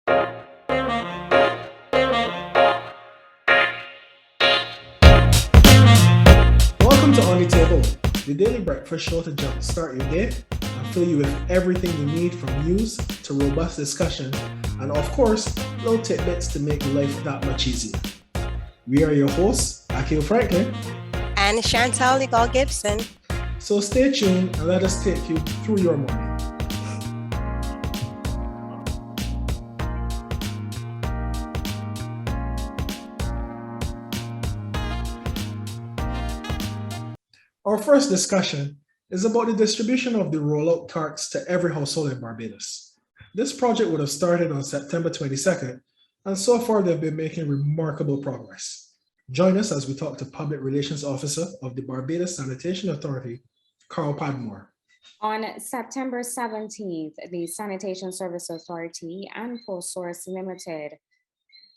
Welcome to On the Table, the daily breakfast show to jumpstart your day and fill you with everything you need from news to robust discussion and, of course, little tidbits to make life that much easier. We are your hosts, Akil Franklin. And Chantal Legal Gibson. So stay tuned and let us take you through your morning. Our first discussion is about the distribution of the rollout carts to every household in Barbados. This project would have started on September 22nd, and so far they've been making remarkable progress. Join us as we talk to Public Relations Officer of the Barbados Sanitation Authority, Carl Padmore. On September 17th, the Sanitation Service Authority and PostSource Limited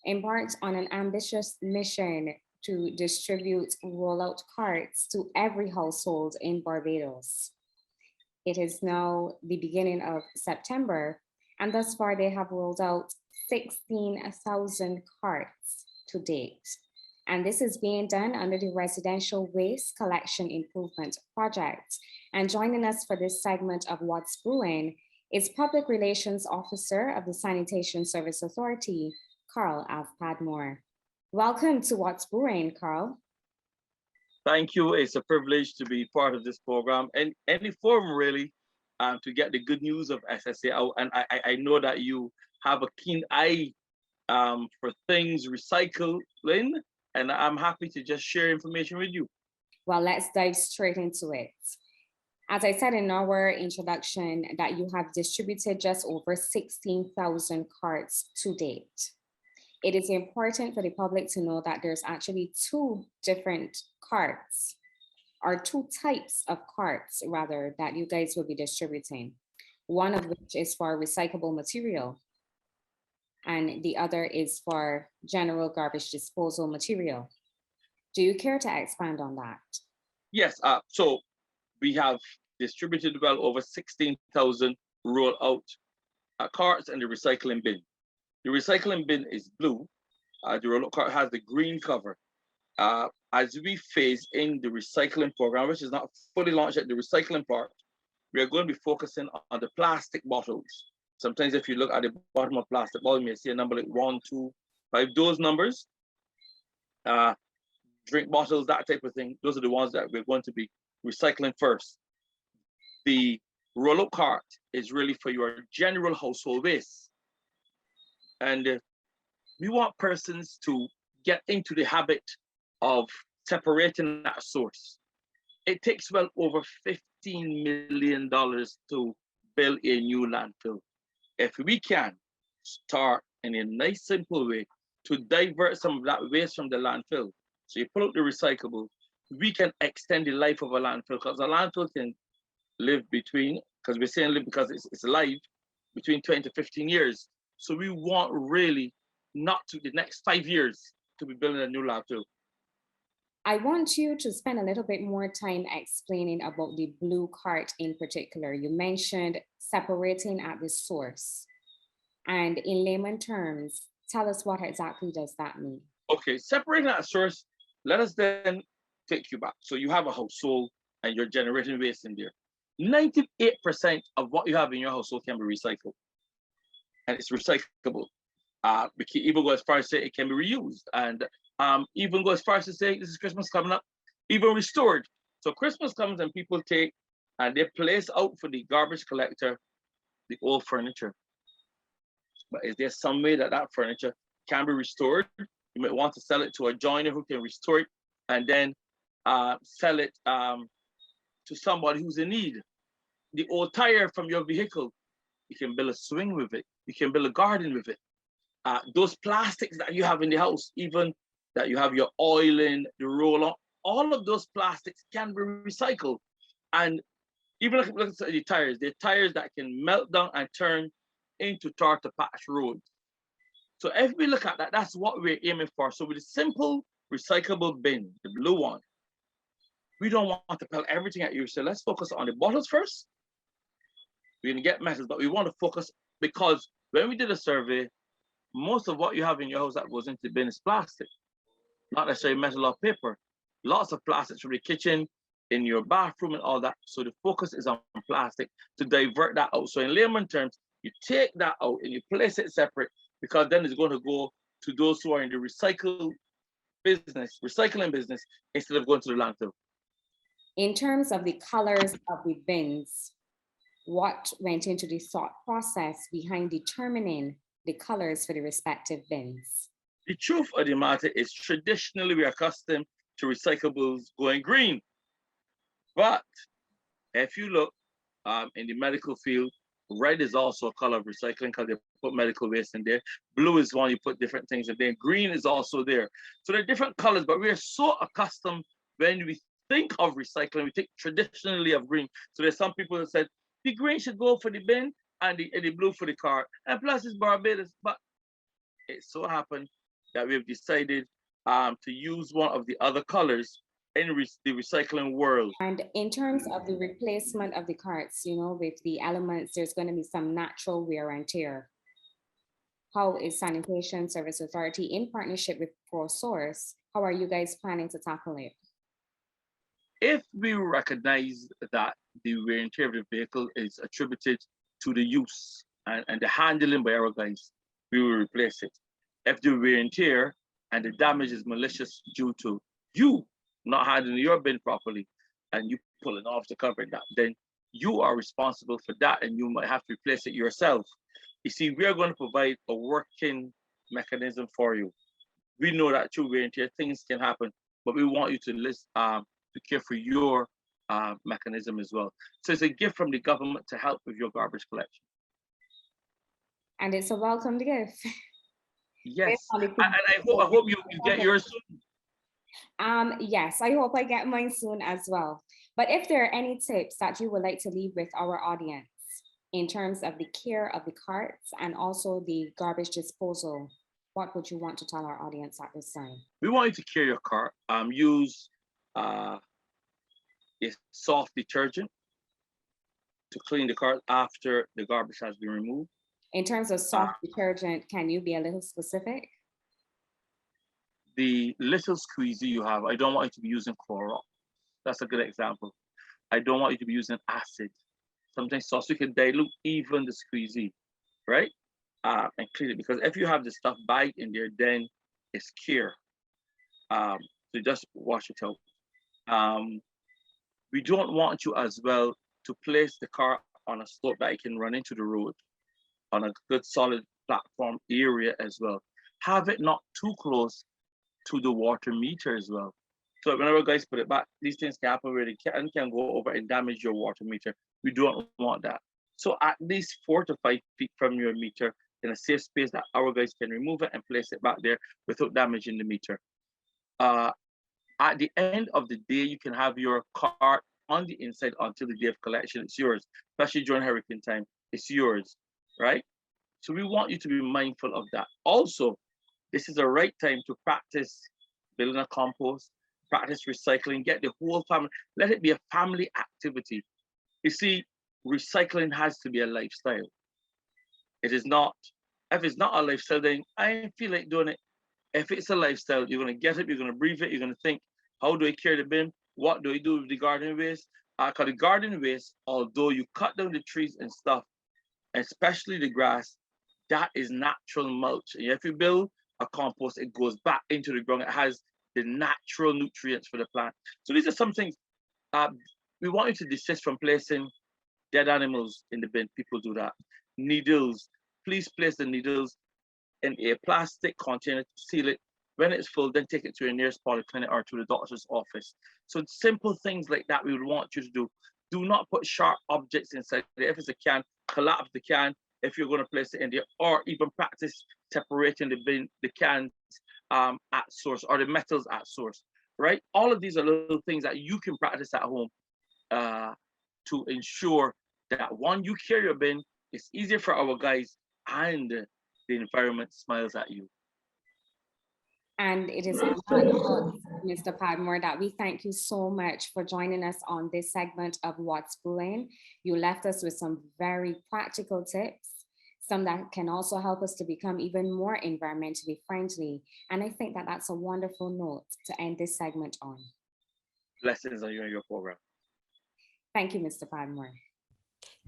embarked on an ambitious mission to distribute rollout carts to every household in Barbados. It is now the beginning of September, and thus far they have rolled out 16,000 carts to date. And this is being done under the Residential Waste Collection Improvement Project. And joining us for this segment of What's Brewing is Public Relations Officer of the Sanitation Service Authority, Carl F. Padmore. Welcome to What's Brewing, Carl. Thank you. It's a privilege to be part of this program and any forum really to get the good news of SSA out. And I know that you have a keen eye for things recycling, and I'm happy to just share information with you. Well, let's dive straight into it. As I said in our introduction, that you have distributed just over 16,000 carts to date. It is important for the public to know that there's actually two different carts, or two types of carts rather, that you guys will be distributing. One of which is for recyclable material, and the other is for general garbage disposal material. Do you care to expand on that? Yes, so we have distributed well over 16,000 roll out carts and the recycling bin. The recycling bin is blue. The roll-out cart has the green cover. As we phase in the recycling program, which is not fully launched yet, the recycling part, we are going to be focusing on the plastic bottles. Sometimes if you look at the bottom of plastic bottle, you may see a number like 1, 2, 5. Those numbers, drink bottles, that type of thing, those are the ones that we're going to be recycling first. The roll-out cart is really for your general household waste. And we want persons to get into the habit of separating that source. It takes well over $15 million to build a new landfill. If we can start in a nice, simple way to divert some of that waste from the landfill, so you pull out the recyclable, we can extend the life of a landfill, because a landfill can live between, because we're saying live because it's alive, between 20 to 15 years. So we want really not to the next 5 years to be building a new landfill. I want you to spend a little bit more time explaining about the blue cart in particular. You mentioned separating at the source. And in layman terms, tell us what exactly does that mean? Okay, separating at source, let us then take you back. So you have a household and you're generating waste in there. 98% of what you have in your household can be recycled. And it's recyclable. We can even go as far as say it can be reused, and even go as far as to say this is Christmas coming up, even restored. So Christmas comes and people take and they place out for the garbage collector the old furniture. But is there some way that that furniture can be restored? You might want to sell it to a joiner who can restore it and then sell it to somebody who's in need. The old tire from your vehicle, you can build a swing with it. You can build a garden with it. Those plastics that you have in the house, even that you have your oil in, the roller, all of those plastics can be recycled. And even look at the tires that can melt down and turn into tar to patch roads. So if we look at that, that's what we're aiming for. So with a simple recyclable bin, the blue one, we don't want to put everything at you. So let's focus on the bottles first. We're gonna get metals, but we want to focus, because when we did a survey, most of what you have in your house that goes into the bin is plastic, not necessarily metal or paper. Lots of plastics from the kitchen, in your bathroom and all that. So the focus is on plastic to divert that out. So in layman terms, you take that out and you place it separate, because then it's going to go to those who are in the recycling business, instead of going to the landfill. In terms of the colors of the bins, what went into the thought process behind determining the colors for the respective bins? The truth of the matter is, traditionally we're accustomed to recyclables going green. But if you look in the medical field, red is also a color of recycling because they put medical waste in there. Blue is one you put different things in there. Green is also there. So they're different colors, but we're so accustomed when we think of recycling, we think traditionally of green. So there's some people that said the green should go for the bin and the blue for the car. And plus it's Barbados. But it so happened that we've decided to use one of the other colors in the recycling world. And in terms of the replacement of the carts, with the elements, there's going to be some natural wear and tear. How is Sanitation Service Authority, in partnership with ProSource, how are you guys planning to tackle it? If we recognize that the wear and tear of the vehicle is attributed to the use and the handling by our guys, we will replace it. If the wear and tear and the damage is malicious due to you not handling your bin properly and you pulling off to cover that, then you are responsible for that and you might have to replace it yourself. You see, we are going to provide a working mechanism for you. We know that through wear and tear, things can happen, but we want you to care for your mechanism as well. So it's a gift from the government to help with your garbage collection. And it's a welcome gift. Yes, and I hope you get yours soon. Yes, I hope I get mine soon as well. But if there are any tips that you would like to leave with our audience in terms of the care of the carts and also the garbage disposal, what would you want to tell our audience at this time? We want you to care your cart. Use a soft detergent to clean the cart after the garbage has been removed. In terms of soft detergent, can you be a little specific? The little squeezy you have, I don't want you to be using Clorox. That's a good example. I don't want you to be using acid. Sometimes so you can dilute even the squeezy, right? And clean it, because if you have the stuff bite in there, then it's cure. So just wash it out. We don't want you as well to place the car on a slope that you can run into the road, on a good solid platform area as well. Have it not too close to the water meter as well. So whenever guys put it back, these things can happen where they can go over and damage your water meter. We don't want that. So at least 4 to 5 feet from your meter in a safe space that our guys can remove it and place it back there without damaging the meter. At the end of the day, you can have your cart on the inside until the day of collection. It's yours, especially during hurricane time. It's yours, right? So we want you to be mindful of that. Also, this is the right time to practice building a compost, practice recycling, get the whole family, let it be a family activity. You see, recycling has to be a lifestyle. It is not, if it's not a lifestyle, then I feel like doing it. If it's a lifestyle, you're gonna get it, you're gonna breathe it, you're gonna think, how do I carry the bin? What do I do with the garden waste? Because the garden waste, although you cut down the trees and stuff, especially the grass, that is natural mulch. And if you build a compost, it goes back into the ground. It has the natural nutrients for the plant. So these are some things we want you to desist from placing dead animals in the bin. People do that. Needles, please place the needles in a plastic container to seal it. When it's full, then take it to your nearest polyclinic or to the doctor's office. So simple things like that we would want you to do. Do not put sharp objects inside there. If it's a can, collapse the can if you're going to place it in there, or even practice separating the cans at source, or the metals at source, right? All of these are little things that you can practice at home to ensure that one, you carry your bin, it's easier for our guys, and the environment smiles at you. And it is on that note, Mr. Padmore, that we thank you so much for joining us on this segment of What's Brewing. You left us with some very practical tips, some that can also help us to become even more environmentally friendly. And I think that that's a wonderful note to end this segment on. Blessings on you and your program. Thank you, Mr. Padmore.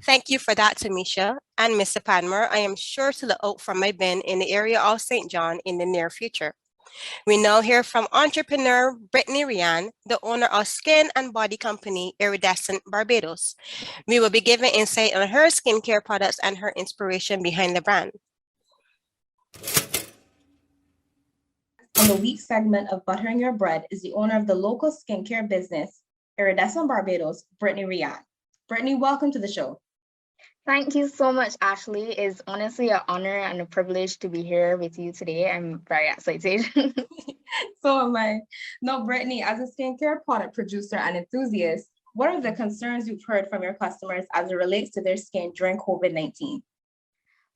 Thank you for that, Tamisha. And Mr. Padmore, I am sure to look out for my bin in the area of St. John in the near future. We now hear from entrepreneur Brittany Ryan, the owner of skin and body company Iridescent Barbados. We will be giving insight on her skincare products and her inspiration behind the brand. On the week segment of Buttering Your Bread is the owner of the local skincare business, Iridescent Barbados, Brittany Ryan. Brittany, welcome to the show. Thank you so much, Ashley. It's honestly an honor and a privilege to be here with you today. I'm very excited. So am I. Now, Brittany, as a skincare product producer and enthusiast, what are the concerns you've heard from your customers as it relates to their skin during COVID-19?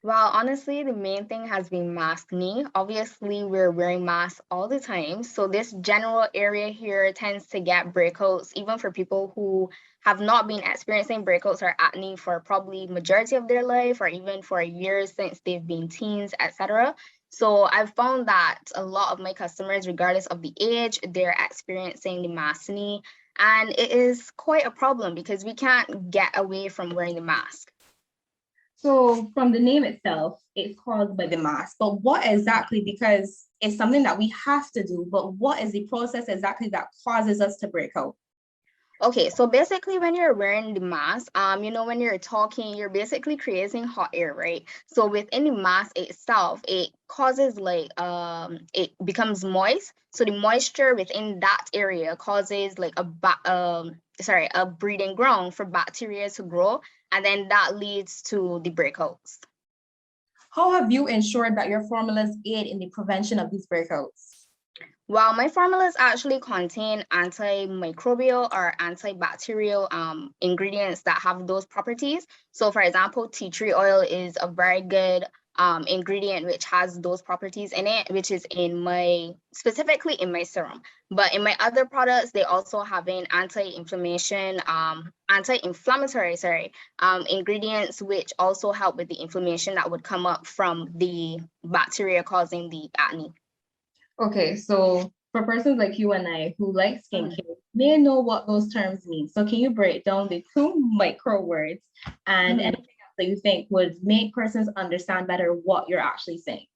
Well, honestly, the main thing has been mask knee. Obviously, we're wearing masks all the time. So this general area here tends to get breakouts, even for people who have not been experiencing breakouts or acne for probably majority of their life, or even for years since they've been teens, etc. So I've found that a lot of my customers, regardless of the age, they're experiencing the mask knee. And it is quite a problem because we can't get away from wearing the mask. So from the name itself, it's caused by the mask, but what exactly, because it's something that we have to do, but what is the process exactly that causes us to break out? Okay, so basically when you're wearing the mask, when you're talking, you're basically creating hot air, right? So within the mask itself, it causes it becomes moist. So the moisture within that area causes like a breeding ground for bacteria to grow, and then that leads to the breakouts. How have you ensured that your formulas aid in the prevention of these breakouts? Well, my formulas actually contain antimicrobial or antibacterial ingredients that have those properties. So for example, tea tree oil is a very good ingredient which has those properties in it, which is specifically in my serum. But in my other products, they also have an anti-inflammatory ingredients, which also help with the inflammation that would come up from the bacteria causing the acne. Okay, so for persons like you and I who like skincare, may know what those terms mean. So can you break down the two micro words and anything else that you think would make persons understand better what you're actually saying?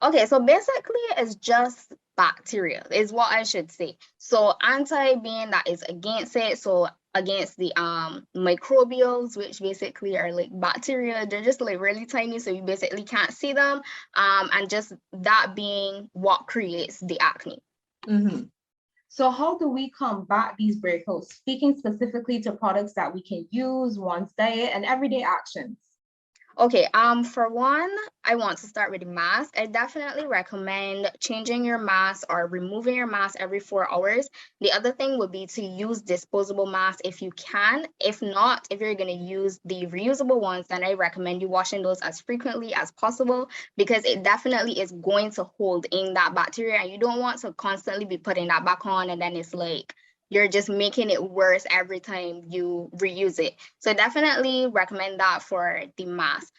Okay, so basically it's just bacteria is what I should say. So anti being that is against it, so against the microbials, which basically are like bacteria. They're just like really tiny, so you basically can't see them, and just that being what creates the acne. Mm-hmm. So how do we combat these breakouts, speaking specifically to products that we can use, one's diet and everyday actions? Okay, for one, I want to start with the mask. I definitely recommend changing your mask or removing your mask every 4 hours. The other thing would be to use disposable masks if you can. If not, if you're going to use the reusable ones, then I recommend you washing those as frequently as possible, because it definitely is going to hold in that bacteria, and you don't want to constantly be putting that back on, and then it's like you're just making it worse every time you reuse it. So definitely recommend that for the mask.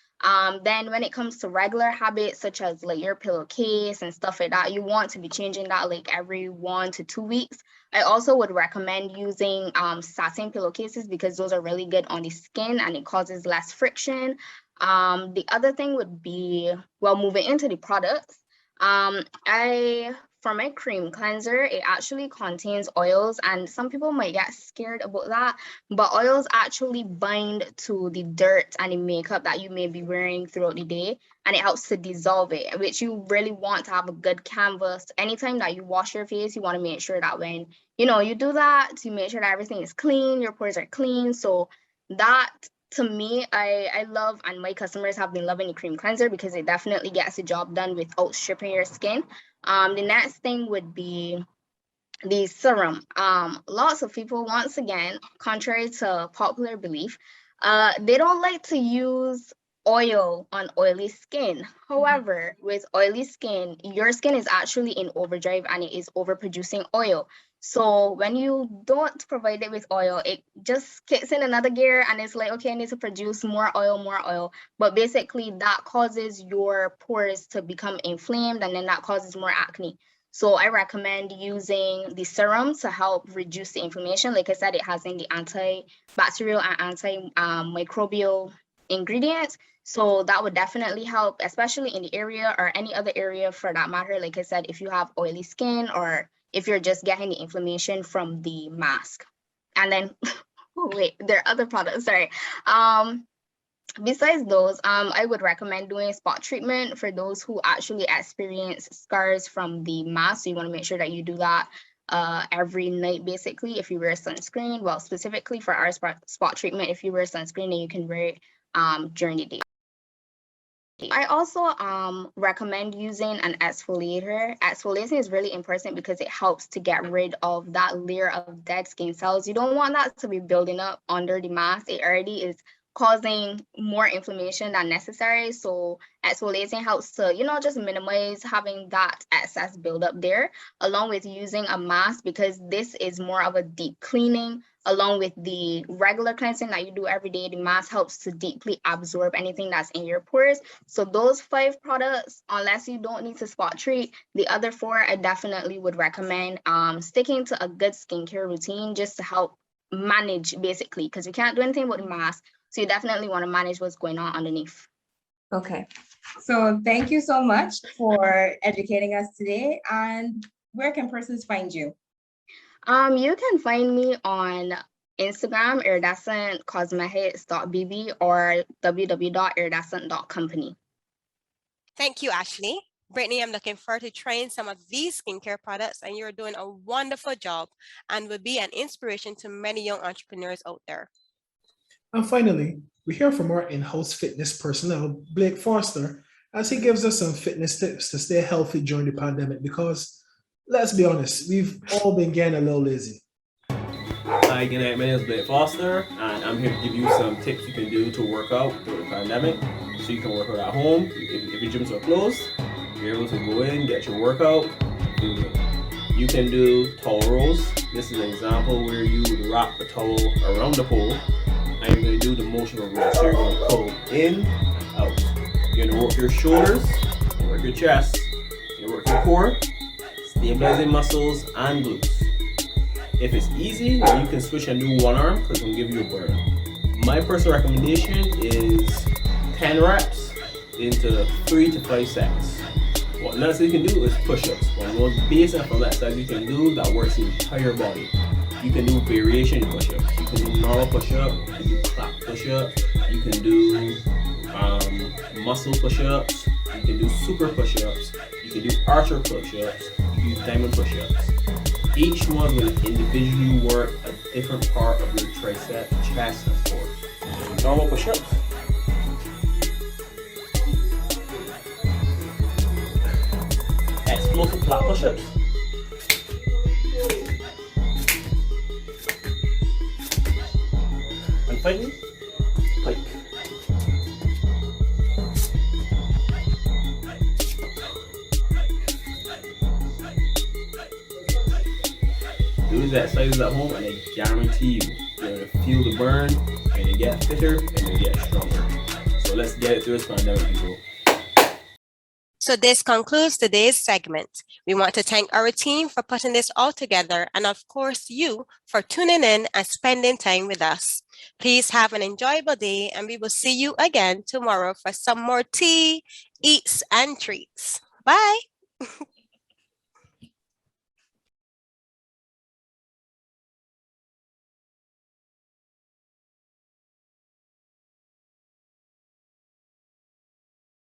Then when it comes to regular habits, such as like your pillowcase and stuff like that, you want to be changing that like every 1 to 2 weeks. I also would recommend using satin pillowcases, because those are really good on the skin and it causes less friction. The other thing would be, well, moving into the products, for my cream cleanser, it actually contains oils, and some people might get scared about that, but oils actually bind to the dirt and the makeup that you may be wearing throughout the day, and it helps to dissolve it, which you really want to have a good canvas. Anytime that you wash your face, you want to make sure that when you do that, you make sure that everything is clean, your pores are clean. So that, to me, I love, and my customers have been loving the cream cleanser because it definitely gets the job done without stripping your skin. The next thing would be the serum. Lots of people, once again, contrary to popular belief, they don't like to use oil on oily skin. However, with oily skin, your skin is actually in overdrive and it is overproducing oil. So when you don't provide it with oil, it just kicks in another gear and it's like, okay, I need to produce more oil. But basically that causes your pores to become inflamed and then that causes more acne. So I recommend using the serum to help reduce the inflammation. Like I said, it has in the antibacterial and antimicrobial ingredients. So that would definitely help, especially in the area or any other area for that matter. Like I said, if you have oily skin or if you're just getting the inflammation from the mask. And then, wait, there are other products, sorry. Besides those, I would recommend doing spot treatment for those who actually experience scars from the mask. So you want to make sure that you do that every night, basically, if you wear sunscreen. Well, specifically for our spot treatment, if you wear sunscreen, then you can wear it during the day. I also recommend using an exfoliator. Exfoliating is really important because it helps to get rid of that layer of dead skin cells. You don't want that to be building up under the mask. It already is causing more inflammation than necessary. So exfoliating helps to, just minimize having that excess buildup there, along with using a mask, because this is more of a deep cleaning. Along with the regular cleansing that you do every day, the mask helps to deeply absorb anything that's in your pores. So those 5 products, unless you don't need to spot treat, the other 4, I definitely would recommend sticking to a good skincare routine just to help manage, basically, because you can't do anything with the mask. So you definitely want to manage what's going on underneath. Okay, so thank you so much for educating us today. And where can persons find you? You can find me on Instagram, iridescentcosmetics.bb or www.iridescent.company. Thank you, Ashley. Brittany, I'm looking forward to trying some of these skincare products, and you're doing a wonderful job and will be an inspiration to many young entrepreneurs out there. And finally, we hear from our in-house fitness personnel, Blake Foster, as he gives us some fitness tips to stay healthy during the pandemic, because let's be honest, we've all been getting a little lazy. Hi, good night. My name is Blake Foster, and I'm here to give you some tips you can do to work out during the pandemic. So you can work out at home. If your gyms are closed, you're able to go in, get your workout, do it. You can do towel rolls. This is an example where you would wrap a towel around the pole, and you're going to do the motion of roll. So you're going to pull in and out. You're going to work your shoulders, work your chest, you work your core, stabilizing muscles and glutes. If it's easy, then you can switch and do one arm because it'll give you a burn. My personal recommendation is 10 reps into 3 to 5 sets. What next you can do is push-ups. One of the most basic from that exercise you can do that works the entire body. You can do variation push-ups. You can do normal push-up, you can do clap push-up, you can do muscle push-ups, you can do super push-ups, you can do archer push-ups, you can do diamond push-ups. Each one will individually work a different part of your tricep, chest, and core. Normal push-ups. Explosive flat push-ups. And finally, pike. Do these exercises at home and I guarantee you're going to feel the burn, you're going to get fitter, and you're going to get stronger. So let's get it through this pandemic, people. So this concludes today's segment. We want to thank our team for putting this all together, and of course you for tuning in and spending time with us. Please have an enjoyable day, and we will see you again tomorrow for some more tea, eats, and treats. Bye.